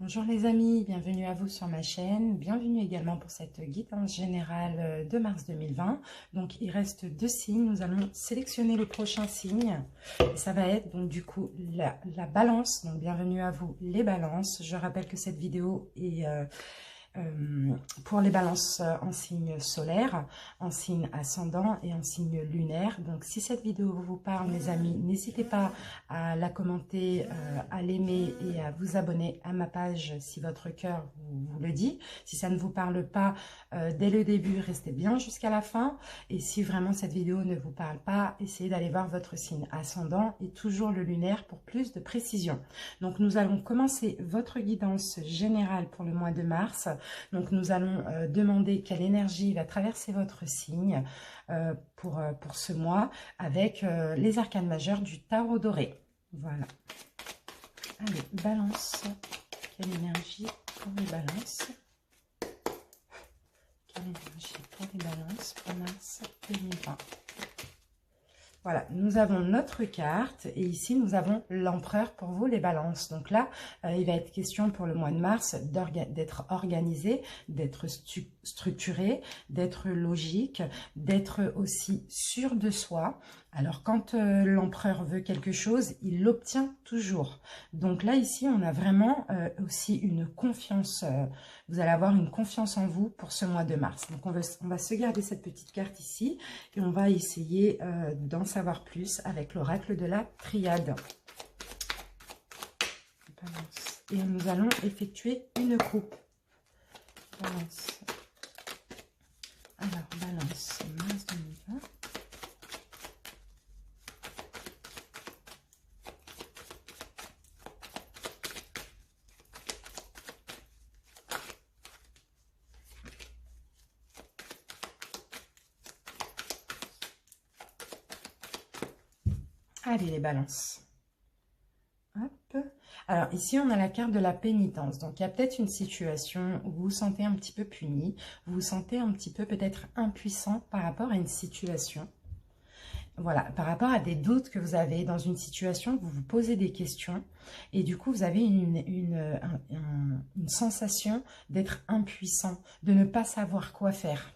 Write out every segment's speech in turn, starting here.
Bonjour les amis, bienvenue à vous sur ma chaîne, bienvenue également pour cette guidance générale de mars 2020. Donc il reste 2 signes, nous allons sélectionner le prochain signe. Et ça va être donc du coup la balance, donc bienvenue à vous les balances. Je rappelle que cette vidéo est pour les balances en signe solaire, en signe ascendant et en signe lunaire. Donc si cette vidéo vous parle mes amis, n'hésitez pas à la commenter, à l'aimer et à vous abonner à ma page si votre cœur vous le dit. Si ça ne vous parle pas dès le début, restez bien jusqu'à la fin. Et si vraiment cette vidéo ne vous parle pas, essayez d'aller voir votre signe ascendant et toujours le lunaire pour plus de précision. Donc nous allons commencer votre guidance générale pour le mois de mars. Donc nous allons demander quelle énergie va traverser votre signe pour ce mois avec les arcanes majeures du tarot doré. Voilà. Allez, balance. Quelle énergie pour les balances? Quelle énergie pour les balances pour mars 2020? Voilà, nous avons notre carte et ici nous avons l'empereur pour vous les balances. Donc là, il va être question pour le mois de mars d'être organisé, d'être structuré, d'être logique, d'être aussi sûr de soi. Alors quand l'empereur veut quelque chose, il l'obtient toujours. Donc là ici, on a vraiment aussi une confiance. Vous allez avoir une confiance en vous pour ce mois de mars. Donc on va se garder cette petite carte ici et on va essayer d'en savoir plus avec l'oracle de la triade. Balance. Et nous allons effectuer une coupe. Balance. Alors, balance, mars 2020. Allez, les balances. Hop. Alors, ici, on a la carte de la pénitence. Donc, il y a peut-être une situation où vous vous sentez un petit peu puni. Vous vous sentez un petit peu peut-être impuissant par rapport à une situation. Voilà, par rapport à des doutes que vous avez dans une situation, vous vous posez des questions. Et du coup, vous avez une sensation d'être impuissant, de ne pas savoir quoi faire.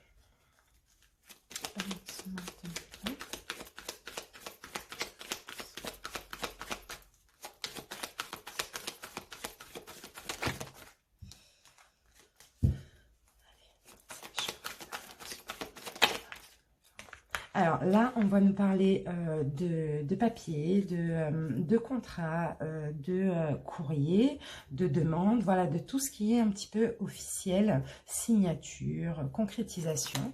Alors là, on va nous parler de papier, de contrat, de courrier, de demande, voilà, de tout ce qui est un petit peu officiel, signature, concrétisation.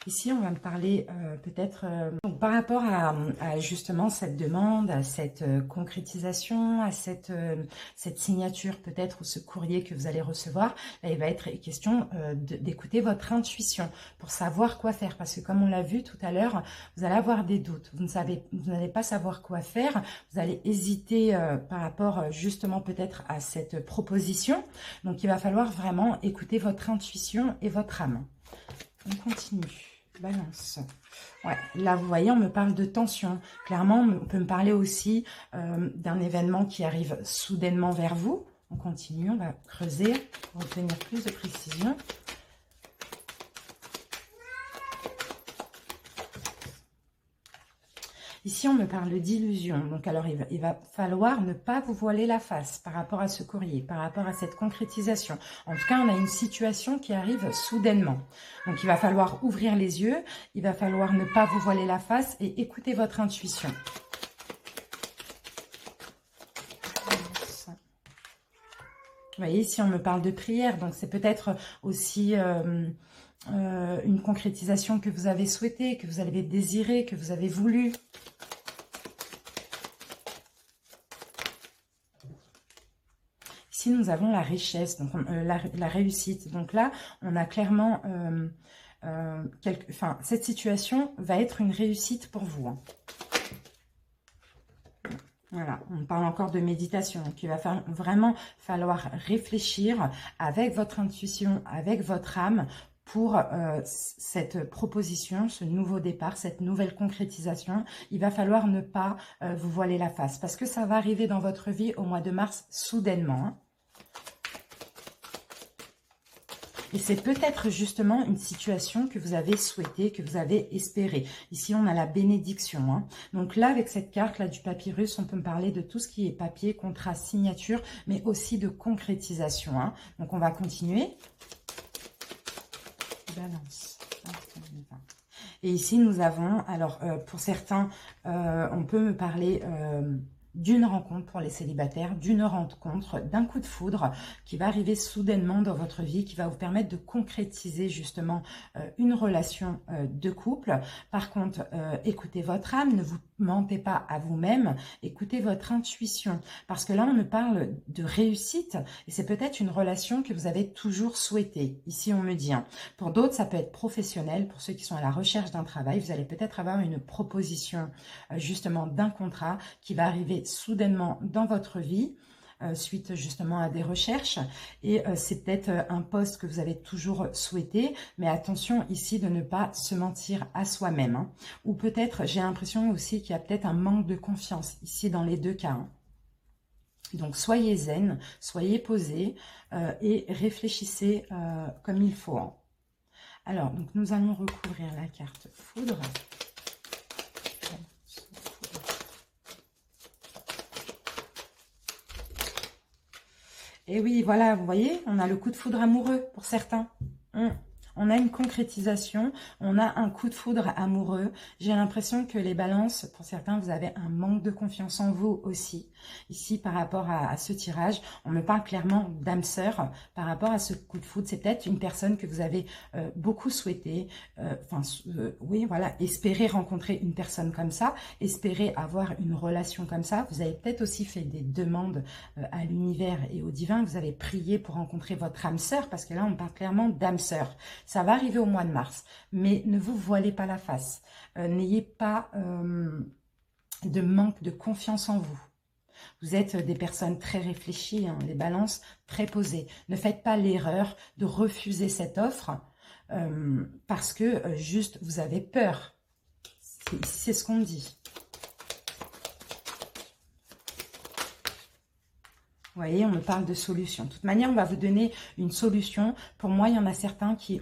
Ici, on va me parler peut-être par rapport à justement cette demande, à cette concrétisation, à cette signature peut-être ou ce courrier que vous allez recevoir. Là, il va être question d'écouter votre intuition pour savoir quoi faire. Parce que comme on l'a vu tout à l'heure, vous allez avoir des doutes. Vous n'allez pas savoir quoi faire. Vous allez hésiter par rapport justement peut-être à cette proposition. Donc, il va falloir vraiment écouter votre intuition et votre âme. On continue. Balance. Ouais, là, vous voyez, on me parle de tension. Clairement, on peut me parler aussi d'un événement qui arrive soudainement vers vous. On continue, on va creuser pour obtenir plus de précision. Ici, on me parle d'illusion. Donc, alors, il va falloir ne pas vous voiler la face par rapport à ce courrier, par rapport à cette concrétisation. En tout cas, on a une situation qui arrive soudainement. Donc, il va falloir ouvrir les yeux. Il va falloir ne pas vous voiler la face et écouter votre intuition. Vous voyez, ici, on me parle de prière. Donc, c'est peut-être aussi une concrétisation que vous avez souhaitée, que vous avez désirée, que vous avez voulu. Ici, nous avons la richesse, donc la réussite. Donc là, on a clairement... cette situation va être une réussite pour vous. Hein. Voilà, on parle encore de méditation. Donc, il va vraiment falloir réfléchir avec votre intuition, avec votre âme, pour cette proposition, ce nouveau départ, cette nouvelle concrétisation. Il va falloir ne pas vous voiler la face parce que ça va arriver dans votre vie au mois de mars soudainement. Hein. Et c'est peut-être justement une situation que vous avez souhaité, que vous avez espéré. Ici, on a la bénédiction. Hein. Donc là, avec cette carte là du papyrus, on peut me parler de tout ce qui est papier, contrat, signature, mais aussi de concrétisation. Hein. Donc on va continuer. Balance. Et ici, nous avons, alors pour certains, on peut me parler d'une rencontre pour les célibataires, d'une rencontre, d'un coup de foudre qui va arriver soudainement dans votre vie, qui va vous permettre de concrétiser justement une relation de couple. Par contre, écoutez votre âme, ne vous mentez pas à vous-même, écoutez votre intuition, parce que là, on me parle de réussite, et c'est peut-être une relation que vous avez toujours souhaitée. Ici, on me dit, hein. Pour d'autres, ça peut être professionnel, pour ceux qui sont à la recherche d'un travail, vous allez peut-être avoir une proposition justement d'un contrat qui va arriver soudainement dans votre vie, suite justement à des recherches, et c'est peut-être un poste que vous avez toujours souhaité, mais attention ici de ne pas se mentir à soi-même, hein. Ou peut-être, j'ai l'impression aussi qu'il y a peut-être un manque de confiance, ici dans les deux cas, hein. Donc soyez zen, soyez posé et réfléchissez comme il faut, hein. Alors, donc nous allons recouvrir la carte foudre. Et oui, voilà, vous voyez, on a le coup de foudre amoureux pour certains. On a une concrétisation, on a un coup de foudre amoureux. J'ai l'impression que les balances, pour certains, vous avez un manque de confiance en vous aussi. Ici, par rapport à ce tirage, on me parle clairement d'âme sœur par rapport à ce coup de foudre. C'est peut-être une personne que vous avez beaucoup souhaité, oui, voilà, espérer rencontrer une personne comme ça, espérer avoir une relation comme ça. Vous avez peut-être aussi fait des demandes à l'univers et au divin. Vous avez prié pour rencontrer votre âme sœur, parce que là, on parle clairement d'âme sœur. Ça va arriver au mois de mars, mais ne vous voilez pas la face. N'ayez pas de manque de confiance en vous. Vous êtes des personnes très réfléchies, hein, les balances, très posées. Ne faites pas l'erreur de refuser cette offre parce que juste vous avez peur. C'est ce qu'on dit. Vous voyez, on me parle de solution. De toute manière, on va vous donner une solution. Pour moi, il y en a certains qui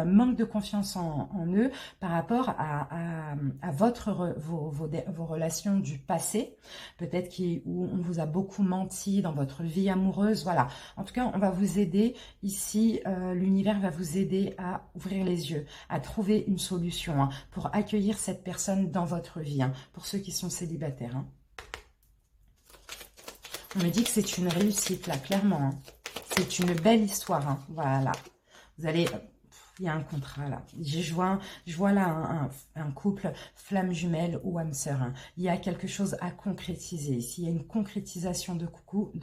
manquent de confiance en eux par rapport à vos relations du passé. Peut-être où on vous a beaucoup menti dans votre vie amoureuse. Voilà. En tout cas, on va vous aider. Ici, l'univers va vous aider à ouvrir les yeux, à trouver une solution, hein, pour accueillir cette personne dans votre vie, hein, pour ceux qui sont célibataires, hein. On me dit que c'est une réussite, là, clairement. Hein. C'est une belle histoire, hein. Voilà. Vous allez... Il y a un contrat, là. Je vois là un couple flamme jumelle ou âme sœur, hein. Il y a quelque chose à concrétiser. Ici, il y a une concrétisation de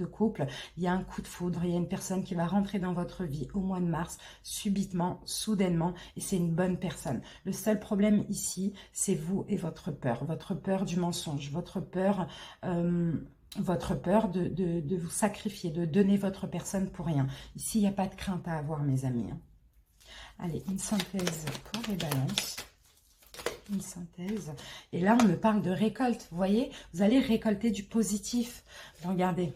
couple. Il y a un coup de foudre. Il y a une personne qui va rentrer dans votre vie au mois de mars, subitement, soudainement. Et c'est une bonne personne. Le seul problème ici, c'est vous et votre peur du mensonge, votre peur de vous sacrifier, de donner votre personne pour rien. Ici, il n'y a pas de crainte à avoir, mes amis. Allez, une synthèse pour les balances. Une synthèse. Et là, on me parle de récolte. Vous voyez, vous allez récolter du positif. Regardez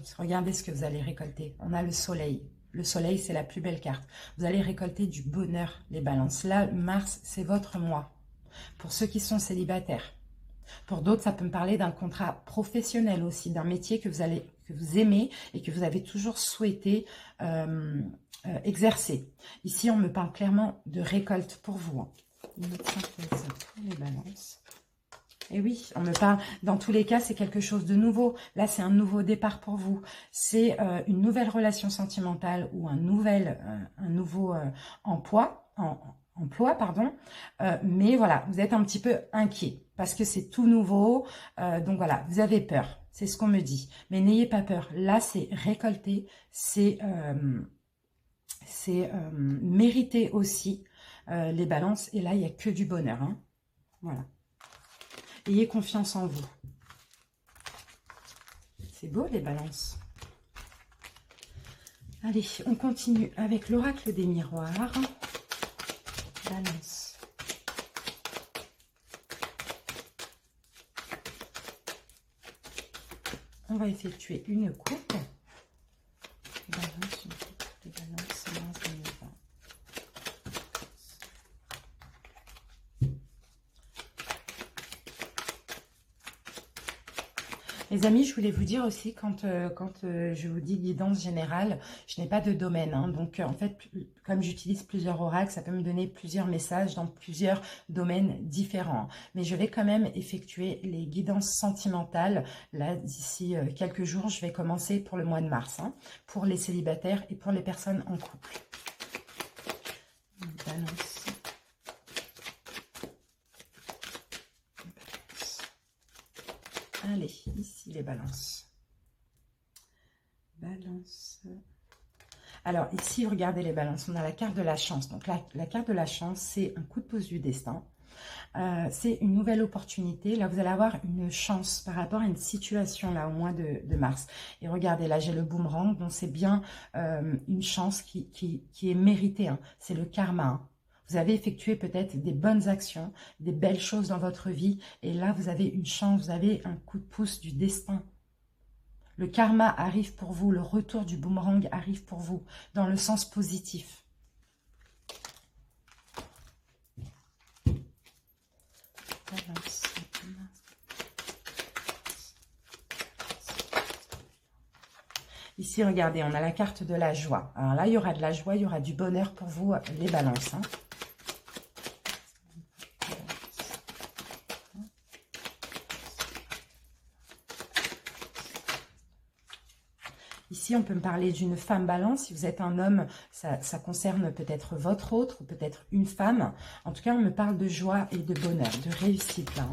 ce que vous allez récolter. On a le soleil. Le soleil, c'est la plus belle carte. Vous allez récolter du bonheur, les balances. Là, mars, c'est votre mois. Pour ceux qui sont célibataires. Pour d'autres, ça peut me parler d'un contrat professionnel aussi, d'un métier que vous aimez et que vous avez toujours souhaité exercer. Ici, on me parle clairement de récolte pour vous, hein. Une autre synthèse pour les balances. Et oui, on me parle, dans tous les cas, c'est quelque chose de nouveau. Là, c'est un nouveau départ pour vous. C'est une nouvelle relation sentimentale ou un nouveau emploi, pardon. Mais voilà, vous êtes un petit peu inquiet parce que c'est tout nouveau. Donc voilà, vous avez peur. C'est ce qu'on me dit. Mais n'ayez pas peur. Là, c'est récolter, c'est mériter aussi les balances. Et là, il n'y a que du bonheur, hein. Voilà. Ayez confiance en vous. C'est beau, les balances. Allez, on continue avec l'oracle des miroirs. Balance. On va effectuer une coupe. Balance, une coupe de balance, mars 2020. Les amis, je voulais vous dire aussi, quand je vous dis guidance générale, je n'ai pas de domaine. Hein. Donc, en fait, comme j'utilise plusieurs oracles, ça peut me donner plusieurs messages dans plusieurs domaines différents. Mais je vais quand même effectuer les guidances sentimentales. Là, d'ici quelques jours, je vais commencer pour le mois de mars, hein, pour les célibataires et pour les personnes en couple. Balance. Allez, ici les balances. Balance. Alors ici, regardez les balances. On a la carte de la chance. Donc la carte de la chance, c'est un coup de pouce du destin. C'est une nouvelle opportunité. Là, vous allez avoir une chance par rapport à une situation là au mois de mars. Et regardez, là, j'ai le boomerang. Donc c'est bien une chance qui est méritée. Hein. C'est le karma. Hein. Vous avez effectué peut-être des bonnes actions, des belles choses dans votre vie. Et là, vous avez une chance, vous avez un coup de pouce du destin. Le karma arrive pour vous, le retour du boomerang arrive pour vous, dans le sens positif. Ici, regardez, on a la carte de la joie. Alors là, il y aura de la joie, il y aura du bonheur pour vous, les balances. Hein. Ici, on peut me parler d'une femme balance. Si vous êtes un homme, ça concerne peut-être votre autre, ou peut-être une femme. En tout cas, on me parle de joie et de bonheur, de réussite là.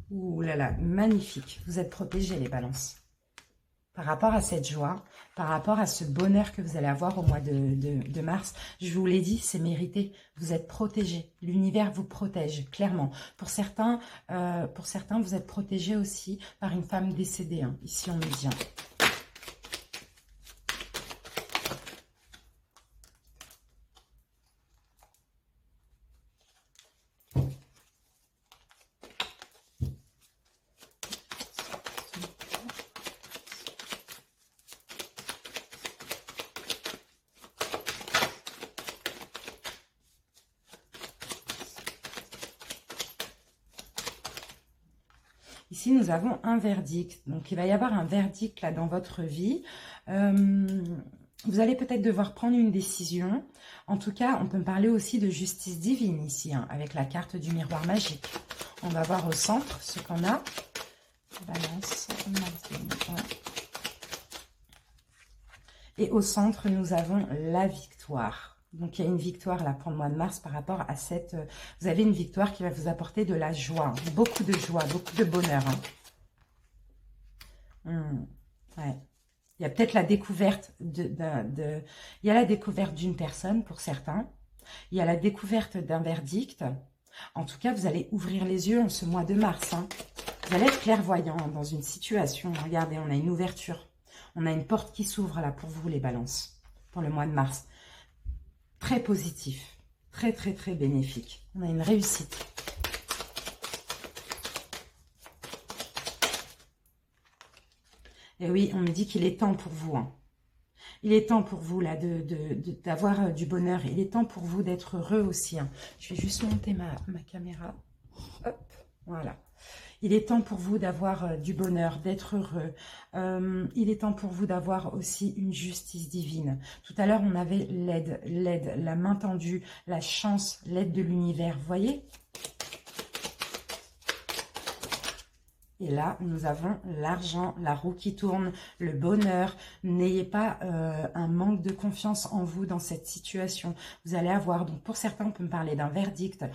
Ouh là là, magnifique. Vous êtes protégés, les balances. Par rapport à cette joie, par rapport à ce bonheur que vous allez avoir au mois de mars, je vous l'ai dit, c'est mérité. Vous êtes protégés. L'univers vous protège, clairement. Pour certains, vous êtes protégés aussi par une femme décédée. Hein. Ici, on me dit. Hein. Ici, nous avons un verdict. Donc, il va y avoir un verdict là dans votre vie. Vous allez peut-être devoir prendre une décision. En tout cas, on peut me parler aussi de justice divine ici, hein, avec la carte du miroir magique. On va voir au centre ce qu'on a. Balance. Et au centre, nous avons la victoire. Donc, il y a une victoire là pour le mois de mars par rapport à cette... Vous avez une victoire qui va vous apporter de la joie. Beaucoup de joie, beaucoup de bonheur. Hein. Ouais. Il y a peut-être la découverte il y a la découverte d'une personne pour certains. Il y a la découverte d'un verdict. En tout cas, vous allez ouvrir les yeux en ce mois de mars. Hein. Vous allez être clairvoyant dans une situation. Regardez, on a une ouverture. On a une porte qui s'ouvre là pour vous, les balances, pour le mois de mars. Très positif, très très très bénéfique. On a une réussite. Et oui, on me dit qu'il est temps pour vous. Hein. Il est temps pour vous là d'avoir du bonheur. Il est temps pour vous d'être heureux aussi. Hein. Je vais juste monter ma caméra. Hop, voilà. Il est temps pour vous d'avoir du bonheur, d'être heureux. Il est temps pour vous d'avoir aussi une justice divine. Tout à l'heure, on avait l'aide, la main tendue, la chance, l'aide de l'univers. Vous voyez ? Et là, nous avons l'argent, la roue qui tourne, le bonheur. N'ayez pas un manque de confiance en vous dans cette situation. Vous allez avoir, donc pour certains, on peut me parler d'un verdict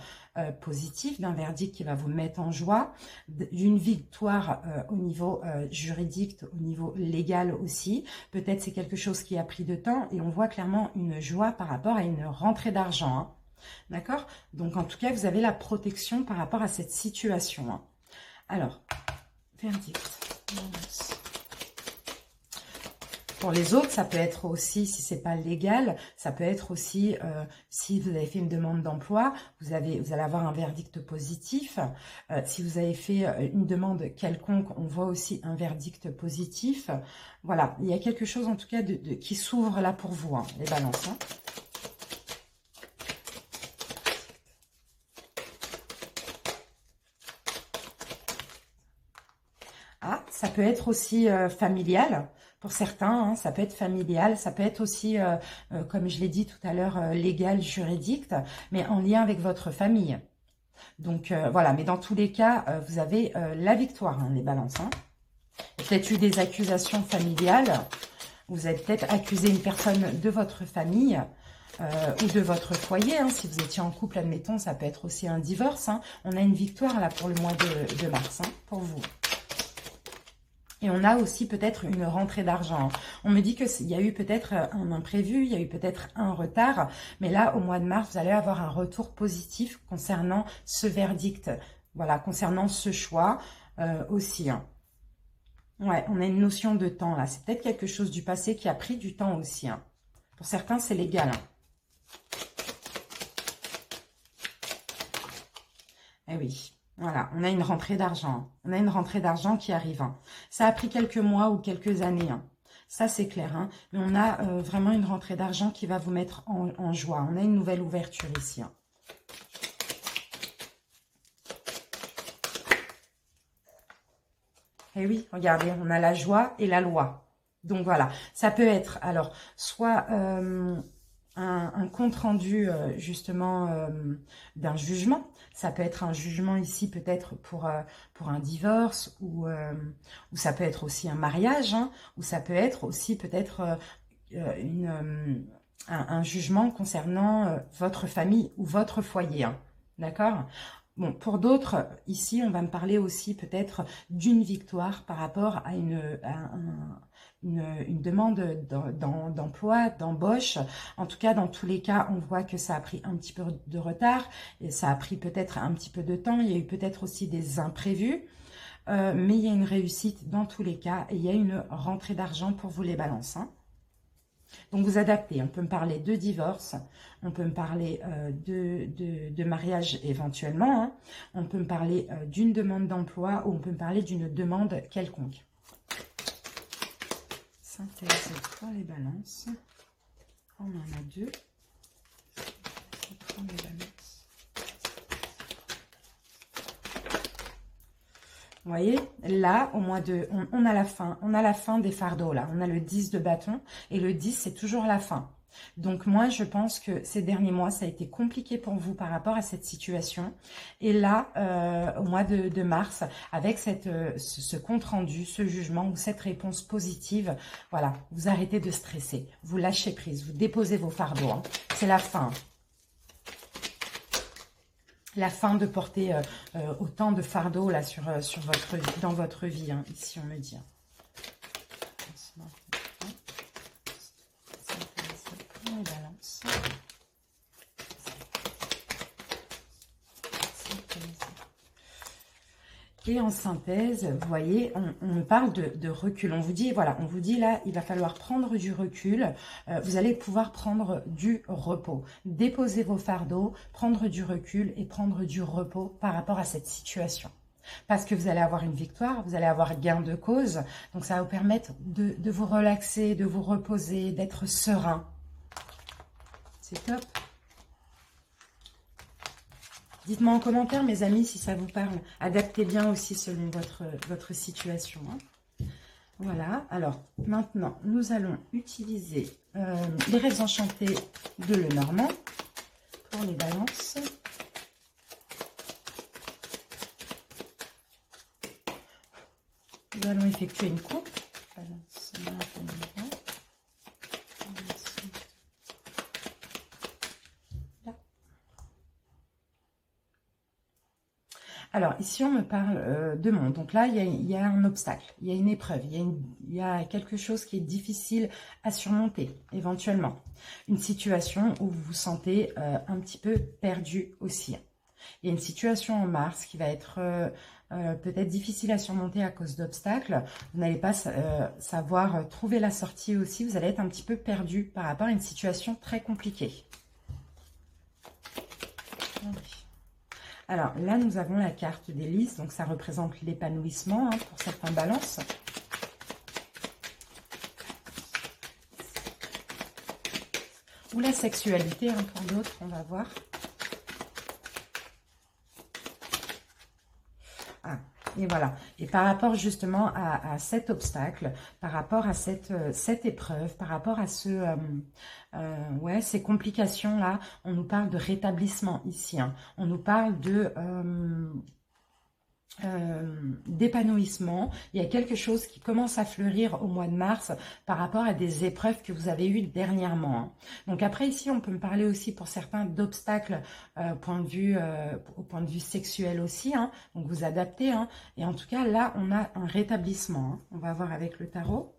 positif, d'un verdict qui va vous mettre en joie, d'une victoire au niveau juridique, au niveau légal aussi. Peut-être c'est quelque chose qui a pris de temps et on voit clairement une joie par rapport à une rentrée d'argent. Hein. D'accord ? Donc en tout cas, vous avez la protection par rapport à cette situation. Hein. Alors... verdict. Balance. Pour les autres, ça peut être aussi, si c'est pas légal, ça peut être aussi, si vous avez fait une demande d'emploi, vous allez avoir un verdict positif. Si vous avez fait une demande quelconque, on voit aussi un verdict positif. Voilà, il y a quelque chose en tout cas qui s'ouvre là pour vous, hein, les balances. Hein. Ah, ça peut être aussi familial. Pour certains, hein, ça peut être familial, ça peut être aussi, comme je l'ai dit tout à l'heure, légal, juridique, mais en lien avec votre famille. Donc voilà, mais dans tous les cas, vous avez la victoire, hein, les balances. Hein. Il y a peut-être eu des accusations familiales, vous avez peut-être accusé une personne de votre famille ou de votre foyer. Hein. Si vous étiez en couple, admettons, ça peut être aussi un divorce. Hein. On a une victoire là pour le mois de mars, hein, pour vous. Et on a aussi peut-être une rentrée d'argent. On me dit qu'il y a eu peut-être un imprévu, il y a eu peut-être un retard. Mais là, au mois de mars, vous allez avoir un retour positif concernant ce verdict. Voilà, concernant ce choix aussi. Hein. Ouais, on a une notion de temps là. C'est peut-être quelque chose du passé qui a pris du temps aussi. Hein. Pour certains, c'est légal. Hein. Eh oui. Voilà, on a une rentrée d'argent. On a une rentrée d'argent qui arrive. Hein. Ça a pris quelques mois ou quelques années. Hein. Ça, c'est clair. Hein. Mais on a vraiment une rentrée d'argent qui va vous mettre en joie. On a une nouvelle ouverture ici. Hein. Et oui, regardez, on a la joie et la loi. Donc voilà, ça peut être alors soit un compte-rendu justement d'un jugement. Ça peut être un jugement ici peut-être pour un divorce ou ça peut être aussi un mariage, hein, ou ça peut être aussi peut-être un jugement concernant votre famille ou votre foyer. Hein, d'accord ? Bon, pour d'autres, ici, on va me parler aussi peut-être d'une victoire par rapport à une demande d'emploi, d'embauche. En tout cas, dans tous les cas, on voit que ça a pris un petit peu de retard et ça a pris peut-être un petit peu de temps. Il y a eu peut-être aussi des imprévus, mais il y a une réussite dans tous les cas et il y a une rentrée d'argent pour vous les balances. Hein. Donc, vous adaptez. On peut me parler de divorce, on peut me parler de mariage éventuellement, hein. On peut me parler d'une demande d'emploi ou on peut me parler d'une demande quelconque. Synthèse pour les balances. On en a deux. Pour les balances. Vous voyez, là, au mois de... On a la fin des fardeaux, là. On a le 10 de bâton. Et le 10, c'est toujours la fin. Donc, moi, je pense que ces derniers mois, ça a été compliqué pour vous par rapport à cette situation. Et là, au mois de mars, avec ce compte-rendu, ce jugement ou cette réponse positive, voilà, vous arrêtez de stresser. Vous lâchez prise, vous déposez vos fardeaux. Hein. C'est la fin. La fin de porter autant de fardeaux là, dans votre vie, hein, ici on me dit. Et en synthèse, vous voyez, on me parle de recul. On vous dit, voilà, on vous dit là, il va falloir prendre du recul. Vous allez pouvoir prendre du repos. Déposer vos fardeaux, prendre du recul et prendre du repos par rapport à cette situation. Parce que vous allez avoir une victoire, vous allez avoir gain de cause. Donc ça va vous permettre de vous relaxer, de vous reposer, d'être serein. C'est top. Dites-moi en commentaire, mes amis, si ça vous parle. Adaptez bien aussi selon votre situation. Hein. Voilà. Alors, maintenant, nous allons utiliser les rêves enchantés de Lenormand pour les balances. Nous allons effectuer une coupe. Balance, alors, ici, on me parle de monde. Donc là, il y a un obstacle, il y a une épreuve, il y a quelque chose qui est difficile à surmonter, éventuellement. Une situation où vous vous sentez un petit peu perdu aussi. Il y a une situation en Mars qui va être peut-être difficile à surmonter à cause d'obstacles. Vous n'allez pas savoir trouver la sortie aussi. Vous allez être un petit peu perdu par rapport à une situation très compliquée. Alors là, nous avons la carte des lys. Donc ça représente l'épanouissement hein, pour certains balances. Ou la sexualité hein, pour d'autres, on va voir. Ah, et voilà. Et par rapport justement à cet obstacle, par rapport à cette épreuve, par rapport à ouais, ces complications-là, on nous parle de rétablissement ici. Hein. On nous parle de... d'épanouissement. Il y a quelque chose qui commence à fleurir au mois de mars par rapport à des épreuves que vous avez eues dernièrement. Hein. Donc après ici, on peut me parler aussi pour certains d'obstacles au point de vue sexuel aussi. Hein. Donc vous adaptez. Hein. Et en tout cas, là, on a un rétablissement. Hein. On va voir avec le tarot.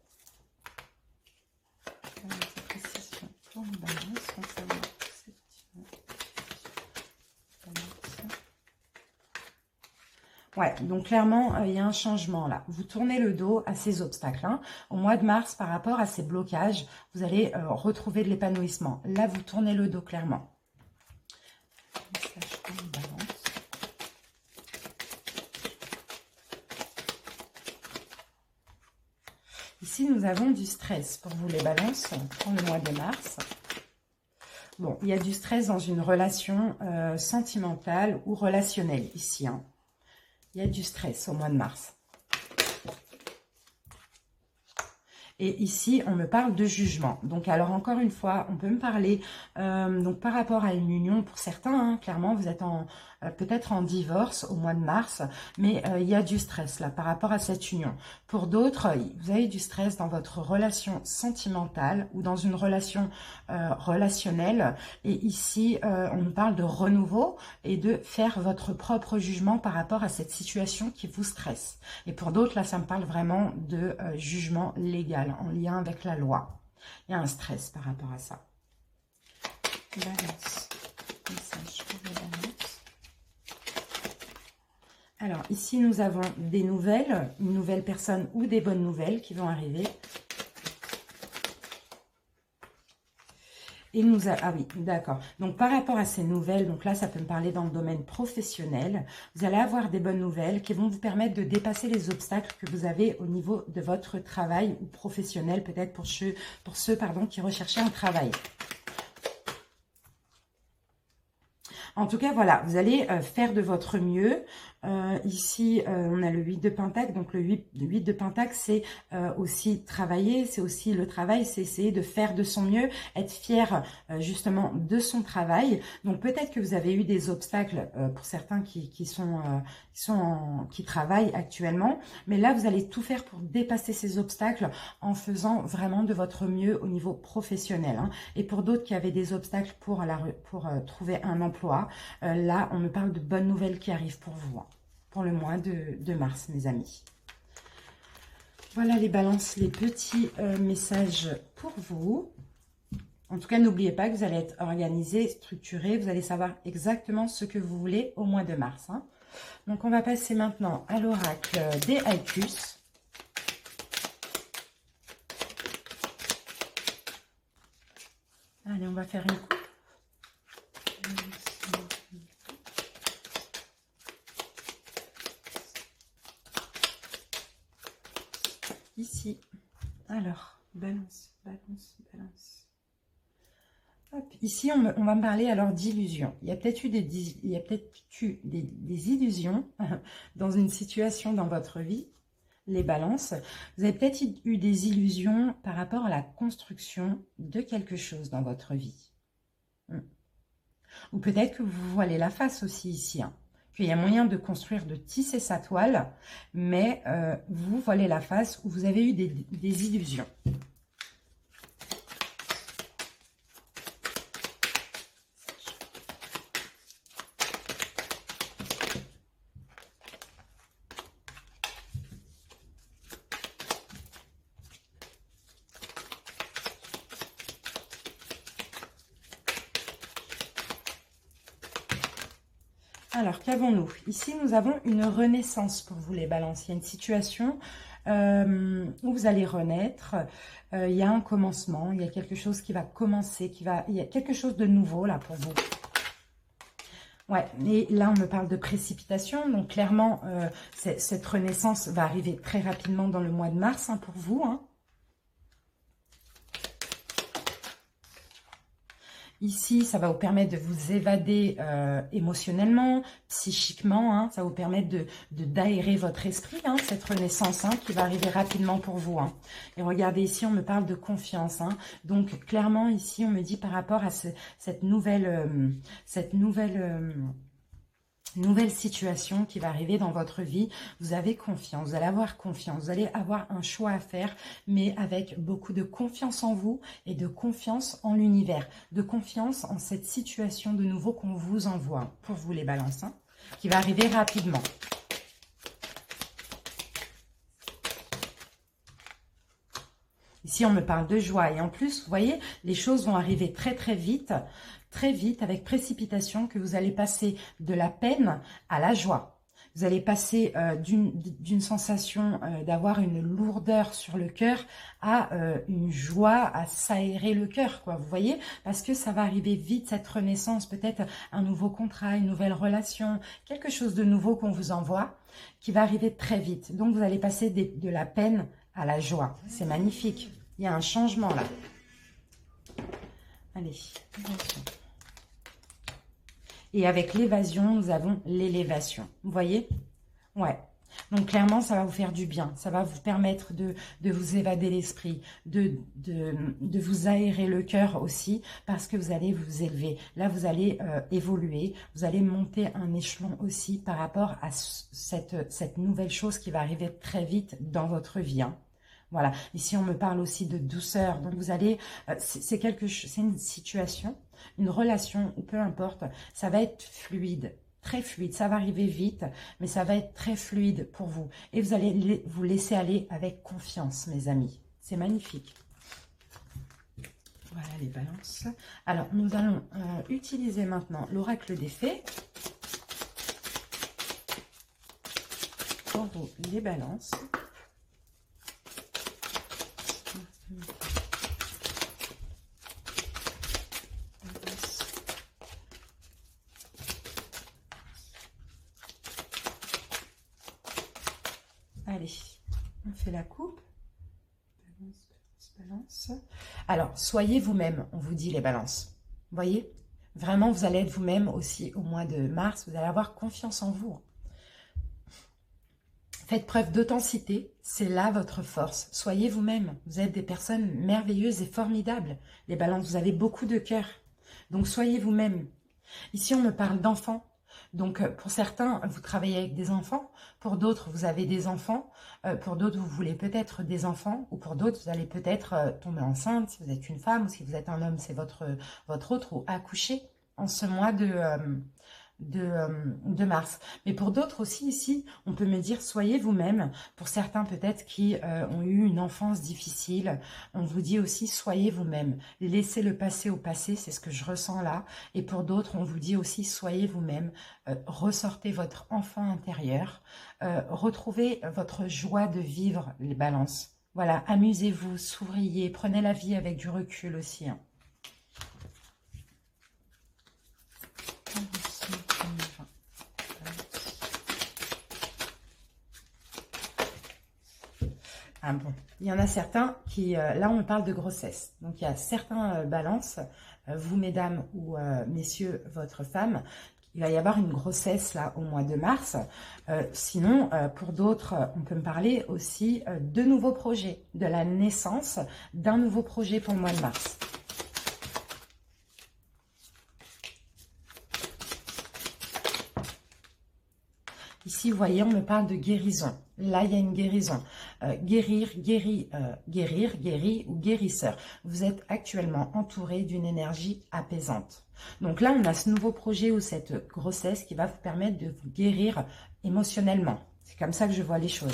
Ouais, donc clairement, il y a un changement là. Vous tournez le dos à ces obstacles. Hein. Au mois de mars, par rapport à ces blocages, vous allez retrouver de l'épanouissement. Là, vous tournez le dos clairement. Ici, nous avons du stress pour vous les balances pour le mois de mars. Bon, il y a du stress dans une relation sentimentale ou relationnelle ici. Hein. Il y a du stress au mois de mars. Et ici, on me parle de jugement. Donc, alors encore une fois, on peut me parler donc par rapport à une union. Pour certains, hein, clairement, vous êtes peut-être en divorce au mois de mars, mais il y a du stress là par rapport à cette union. Pour d'autres, vous avez du stress dans votre relation sentimentale ou dans une relation relationnelle. Et ici, on nous parle de renouveau et de faire votre propre jugement par rapport à cette situation qui vous stresse. Et pour d'autres, là, ça me parle vraiment de jugement légal en lien avec la loi. Il y a un stress par rapport à ça. Balance. Message pour les balances. Alors, ici, nous avons des nouvelles, une nouvelle personne ou des bonnes nouvelles qui vont arriver. Et ah oui, d'accord. Donc, par rapport à ces nouvelles, donc là, ça peut me parler dans le domaine professionnel. Vous allez avoir des bonnes nouvelles qui vont vous permettre de dépasser les obstacles que vous avez au niveau de votre travail ou professionnel, peut-être pour ceux qui recherchaient un travail. En tout cas, voilà, vous allez faire de votre mieux. Ici, on a le 8 de Pentacle. Donc, le 8 de Pentacle, c'est aussi travailler. C'est aussi le travail, c'est essayer de faire de son mieux, être fier justement de son travail. Donc, peut-être que vous avez eu des obstacles pour certains qui travaillent actuellement. Mais là, vous allez tout faire pour dépasser ces obstacles en faisant vraiment de votre mieux au niveau professionnel. Hein. Et pour d'autres qui avaient des obstacles pour trouver un emploi, là, on me parle de bonnes nouvelles qui arrivent pour vous, hein, pour le mois de mars, mes amis. Voilà les balances, les petits messages pour vous. En tout cas, n'oubliez pas que vous allez être organisé, structuré. Vous allez savoir exactement ce que vous voulez au mois de mars. Hein. Donc, on va passer maintenant à l'oracle des Haïkus. Allez, on va faire une coupe. Ici, alors, balance. Hop. Ici, on va me parler alors d'illusions. Il y a peut-être eu des illusions dans une situation dans votre vie, les balances. Vous avez peut-être eu des illusions par rapport à la construction de quelque chose dans votre vie. Ou peut-être que vous voilez la face aussi ici, hein. Qu'il y a moyen de construire, de tisser sa toile, mais vous voilez la face ou vous avez eu des illusions. Alors, qu'avons-nous? Ici, nous avons une renaissance pour vous, les balances. Il y a une situation où vous allez renaître. Il y a un commencement, il y a quelque chose qui va commencer, il y a quelque chose de nouveau là pour vous. Ouais, et là, on me parle de précipitation. Donc, clairement, cette renaissance va arriver très rapidement dans le mois de mars pour vous. Ici, ça va vous permettre de vous évader émotionnellement, psychiquement. Ça va vous permettre d'aérer votre esprit, cette renaissance qui va arriver rapidement pour vous. Et regardez, ici, on me parle de confiance. Donc, clairement, ici, on me dit par rapport à cette nouvelle situation qui va arriver dans votre vie, vous avez confiance, vous allez avoir confiance, vous allez avoir un choix à faire, mais avec beaucoup de confiance en vous et de confiance en l'univers, de confiance en cette situation de nouveau qu'on vous envoie, pour vous les balances, qui va arriver rapidement. Ici, on me parle de joie et en plus, vous voyez, les choses vont arriver très très vite, avec précipitation, que vous allez passer de la peine à la joie. Vous allez passer d'une sensation d'avoir une lourdeur sur le cœur à une joie, à s'aérer le cœur, quoi. Vous voyez, parce que ça va arriver vite, cette renaissance, peut-être un nouveau contrat, une nouvelle relation, quelque chose de nouveau qu'on vous envoie, qui va arriver très vite. Donc, vous allez passer de la peine à la joie. C'est magnifique. Il y a un changement là. Allez, attention. Et avec l'évasion, nous avons l'élévation. Vous voyez? Ouais. Donc, clairement, ça va vous faire du bien. Ça va vous permettre de vous évader l'esprit, de vous aérer le cœur aussi, parce que vous allez vous élever. Là, vous allez évoluer. Vous allez monter un échelon aussi par rapport à cette nouvelle chose qui va arriver très vite dans votre vie. Voilà. Ici, on me parle aussi de douceur. Donc, vous allez... c'est une situation, une relation, ou peu importe. Ça va être fluide, très fluide. Ça va arriver vite, mais ça va être très fluide pour vous. Et vous allez vous laisser aller avec confiance, mes amis. C'est magnifique. Voilà les balances. Alors, nous allons utiliser maintenant l'oracle des fées. Pour vous, les balances. Allez, on fait la coupe. Balance. Alors, soyez vous-même, on vous dit les balances. Vous voyez? Vraiment, vous allez être vous-même aussi au mois de mars. Vous allez avoir confiance en vous. Faites preuve d'authenticité, c'est là votre force. Soyez vous-même, vous êtes des personnes merveilleuses et formidables. Les balances, vous avez beaucoup de cœur. Donc, soyez vous-même. Ici, on me parle d'enfants. Donc, pour certains, vous travaillez avec des enfants. Pour d'autres, vous avez des enfants. Pour d'autres, vous voulez peut-être des enfants. Ou pour d'autres, vous allez peut-être tomber enceinte si vous êtes une femme. Ou si vous êtes un homme, c'est votre autre. Ou accoucher en ce mois de mars. Mais pour d'autres aussi ici, on peut me dire soyez vous-même. Pour certains peut-être qui ont eu une enfance difficile, on vous dit aussi soyez vous-même. Laissez le passé au passé, c'est ce que je ressens là. Et pour d'autres, on vous dit aussi soyez vous-même. Ressortez votre enfant intérieur. Retrouvez votre joie de vivre, les balances. Voilà, amusez-vous, souriez, prenez la vie avec du recul aussi. Ah bon, il y en a certains qui, là on me parle de grossesse, donc il y a certains balances, vous mesdames ou messieurs, votre femme, il va y avoir une grossesse là au mois de mars. Sinon, pour d'autres, on peut me parler aussi de nouveaux projets, de la naissance d'un nouveau projet pour le mois de mars. Ici, vous voyez, on me parle de guérison. Là, il y a une guérison. Guérir, guéri ou guérisseur. Vous êtes actuellement entouré d'une énergie apaisante. Donc là, on a ce nouveau projet ou cette grossesse qui va vous permettre de vous guérir émotionnellement. C'est comme ça que je vois les choses.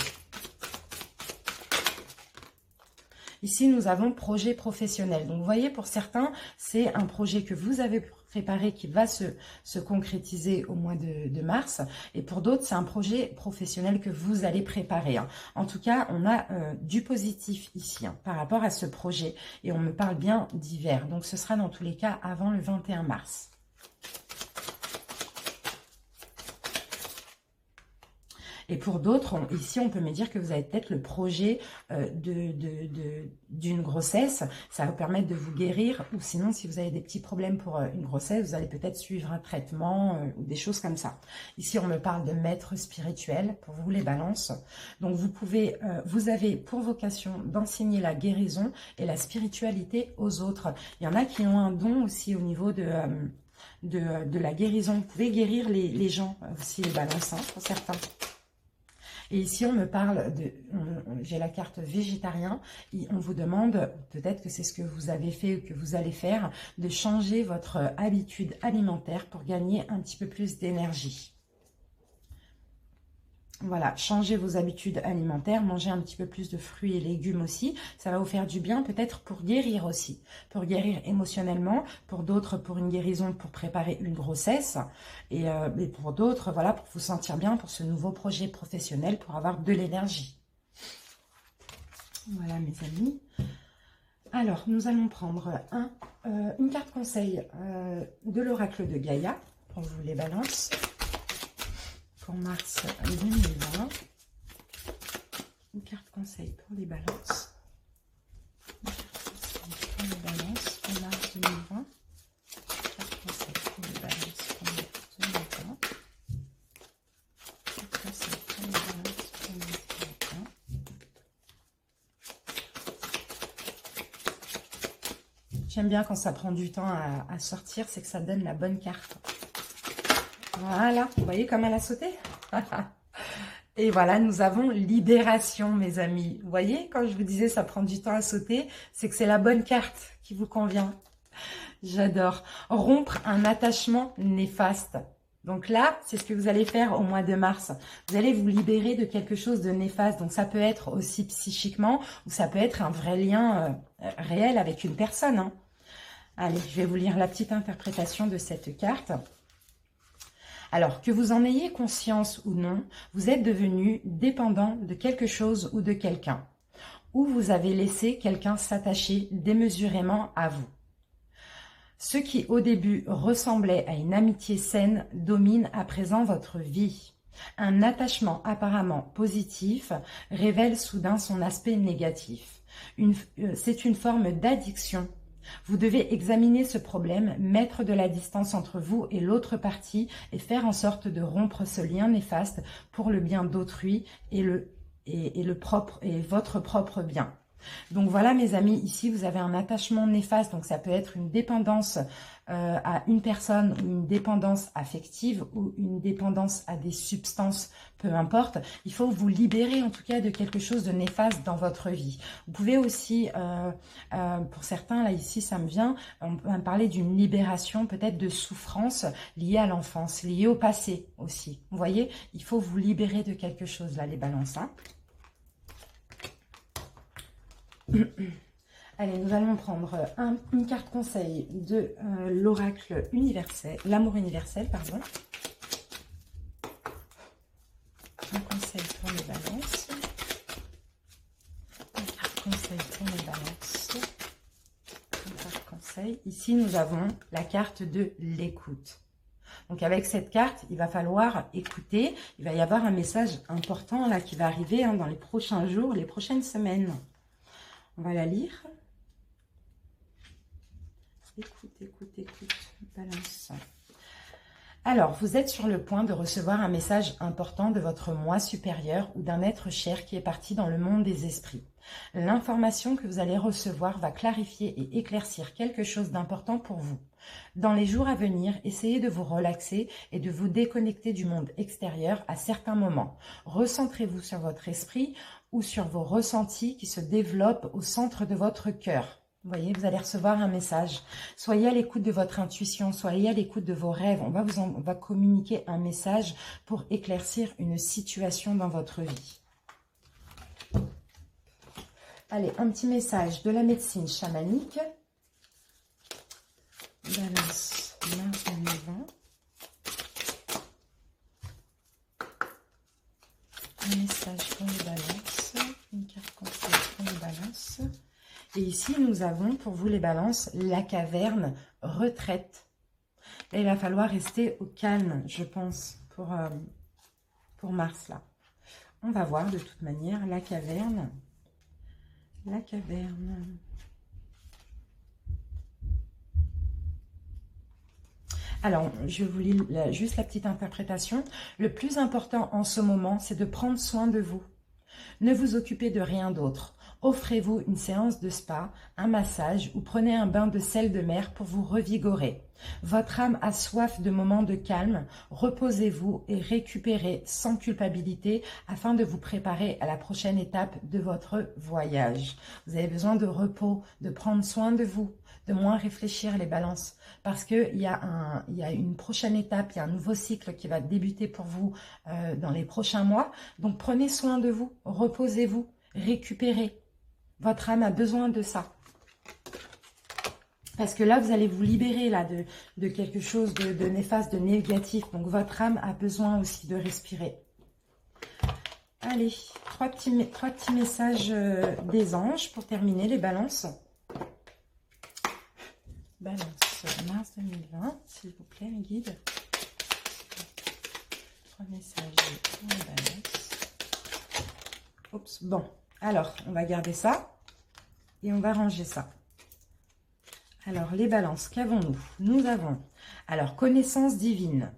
Ici, nous avons projet professionnel. Donc, vous voyez, pour certains, c'est un projet que vous avez préparé qui va se concrétiser au mois de mars. Et pour d'autres, c'est un projet professionnel que vous allez préparer. Hein. En tout cas, on a du positif ici hein, par rapport à ce projet. Et on me parle bien d'hiver. Donc, ce sera dans tous les cas avant le 21 mars. Et pour d'autres, ici, on peut me dire que vous avez peut-être le projet d'une grossesse. Ça va vous permettre de vous guérir. Ou sinon, si vous avez des petits problèmes pour une grossesse, vous allez peut-être suivre un traitement ou des choses comme ça. Ici, on me parle de maître spirituel pour vous, les balances. Donc, vous avez pour vocation d'enseigner la guérison et la spiritualité aux autres. Il y en a qui ont un don aussi au niveau de la guérison. Vous pouvez guérir les gens aussi, les balances, hein, pour certains. Et ici, on me parle de... J'ai la carte végétarien. Et on vous demande, peut-être que c'est ce que vous avez fait ou que vous allez faire, de changer votre habitude alimentaire pour gagner un petit peu plus d'énergie. Voilà, changez vos habitudes alimentaires, mangez un petit peu plus de fruits et légumes aussi. Ça va vous faire du bien, peut-être pour guérir aussi. Pour guérir émotionnellement, pour d'autres, pour une guérison, pour préparer une grossesse. Et pour d'autres, voilà, pour vous sentir bien pour ce nouveau projet professionnel, pour avoir de l'énergie. Voilà, mes amis. Alors, nous allons prendre une carte conseil de l'oracle de Gaïa, pour vous les balances. Pour mars 2020, une carte conseil pour les balances, une carte conseil pour les balances pour mars 2020, une carte conseil pour les balances pour mars 2020, une carte conseil pour les balances pour mars 2020. J'aime bien quand ça prend du temps à sortir, c'est que ça donne la bonne carte. Voilà, vous voyez comme elle a sauté. Et voilà, nous avons libération, mes amis. Vous voyez, quand je vous disais ça prend du temps à sauter, c'est que c'est la bonne carte qui vous convient. J'adore. Rompre un attachement néfaste. Donc là, c'est ce que vous allez faire au mois de mars. Vous allez vous libérer de quelque chose de néfaste. Donc ça peut être aussi psychiquement ou ça peut être un vrai lien réel avec une personne. Hein. Allez, je vais vous lire la petite interprétation de cette carte. Alors, que vous en ayez conscience ou non, vous êtes devenu dépendant de quelque chose ou de quelqu'un. Ou vous avez laissé quelqu'un s'attacher démesurément à vous. Ce qui, au début, ressemblait à une amitié saine, domine à présent votre vie. Un attachement apparemment positif révèle soudain son aspect négatif. C'est une forme d'addiction. Vous devez examiner ce problème, mettre de la distance entre vous et l'autre partie et faire en sorte de rompre ce lien néfaste pour le bien d'autrui et votre propre bien. Donc voilà mes amis, ici vous avez un attachement néfaste, donc ça peut être une dépendance à une personne ou une dépendance affective ou une dépendance à des substances, peu importe. Il faut vous libérer en tout cas de quelque chose de néfaste dans votre vie. Vous pouvez aussi, pour certains, là ici ça me vient, on peut parler d'une libération peut-être de souffrance liée à l'enfance, liée au passé aussi. Vous voyez, il faut vous libérer de quelque chose là les balances. Hein. Allez, nous allons prendre une carte conseil de l'oracle universel, l'amour universel, pardon. Un conseil pour les balances. Une carte conseil pour les balances. Une carte conseil. Ici, nous avons la carte de l'écoute. Donc, avec cette carte, il va falloir écouter. Il va y avoir un message important là qui va arriver dans les prochains jours, les prochaines semaines. On va la lire. Écoute, écoute, écoute. Balance. Alors, vous êtes sur le point de recevoir un message important de votre moi supérieur ou d'un être cher qui est parti dans le monde des esprits. L'information que vous allez recevoir va clarifier et éclaircir quelque chose d'important pour vous. Dans les jours à venir, essayez de vous relaxer et de vous déconnecter du monde extérieur à certains moments. Recentrez-vous sur votre esprit ou sur vos ressentis qui se développent au centre de votre cœur. Vous voyez, vous allez recevoir un message. Soyez à l'écoute de votre intuition, soyez à l'écoute de vos rêves. On va communiquer un message pour éclaircir une situation dans votre vie. Allez, un petit message de la médecine chamanique. Balance. mars 2020. Un message pour les balances. Une carte conseil pour les balances. Et ici, nous avons pour vous les balances, la caverne, retraite. Et il va falloir rester au calme, je pense, pour Mars, là. On va voir de toute manière la caverne. La caverne. Alors, je vous lis juste la petite interprétation. Le plus important en ce moment, c'est de prendre soin de vous. Ne vous occupez de rien d'autre. Offrez-vous une séance de spa, un massage ou prenez un bain de sel de mer pour vous revigorer. Votre âme a soif de moments de calme. Reposez-vous et récupérez sans culpabilité afin de vous préparer à la prochaine étape de votre voyage. Vous avez besoin de repos, de prendre soin de vous, de moins réfléchir les balances. Parce qu'il y a une prochaine étape, il y a un nouveau cycle qui va débuter pour vous dans les prochains mois. Donc prenez soin de vous, reposez-vous, récupérez. Votre âme a besoin de ça. Parce que là, vous allez vous libérer là, de quelque chose de néfaste, de négatif. Donc votre âme a besoin aussi de respirer. Allez, trois petits messages des anges pour terminer les balances. Balance mars 2020, s'il vous plaît, mes guides. 3 messages pour les balances. Oups, bon. Alors, on va garder ça et on va ranger ça. Alors, les balances, qu'avons-nous? Nous avons, alors, connaissance divine.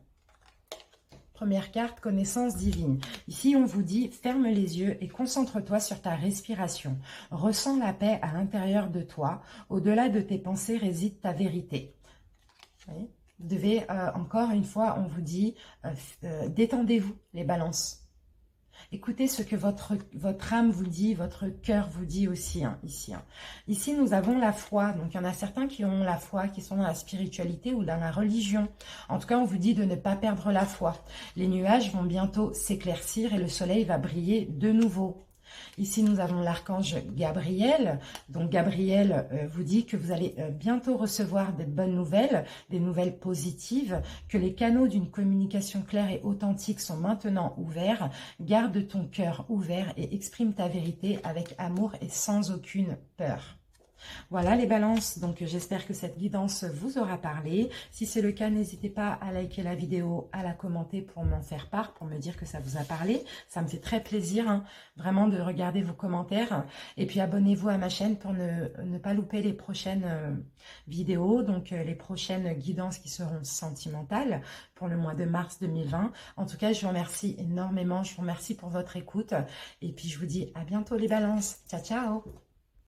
Première carte, connaissance divine. Ici, on vous dit, ferme les yeux et concentre-toi sur ta respiration. Ressens la paix à l'intérieur de toi. Au-delà de tes pensées réside ta vérité. Vous devez, encore une fois, on vous dit, détendez-vous, les balances. Écoutez ce que votre âme vous dit, votre cœur vous dit aussi, ici. Ici, nous avons la foi. Donc, il y en a certains qui ont la foi, qui sont dans la spiritualité ou dans la religion. En tout cas, on vous dit de ne pas perdre la foi. Les nuages vont bientôt s'éclaircir et le soleil va briller de nouveau. Ici, nous avons l'archange Gabriel. Donc, Gabriel vous dit que vous allez bientôt recevoir des bonnes nouvelles, des nouvelles positives, que les canaux d'une communication claire et authentique sont maintenant ouverts. Garde ton cœur ouvert et exprime ta vérité avec amour et sans aucune peur. Voilà les balances, donc j'espère que cette guidance vous aura parlé. Si c'est le cas, n'hésitez pas à liker la vidéo, à la commenter pour m'en faire part, pour me dire que ça vous a parlé. Ça me fait très plaisir, vraiment, de regarder vos commentaires. Et puis abonnez-vous à ma chaîne pour ne pas louper les prochaines vidéos, donc les prochaines guidances qui seront sentimentales pour le mois de mars 2020. En tout cas, je vous remercie énormément, je vous remercie pour votre écoute. Et puis je vous dis à bientôt les balances. Ciao, ciao!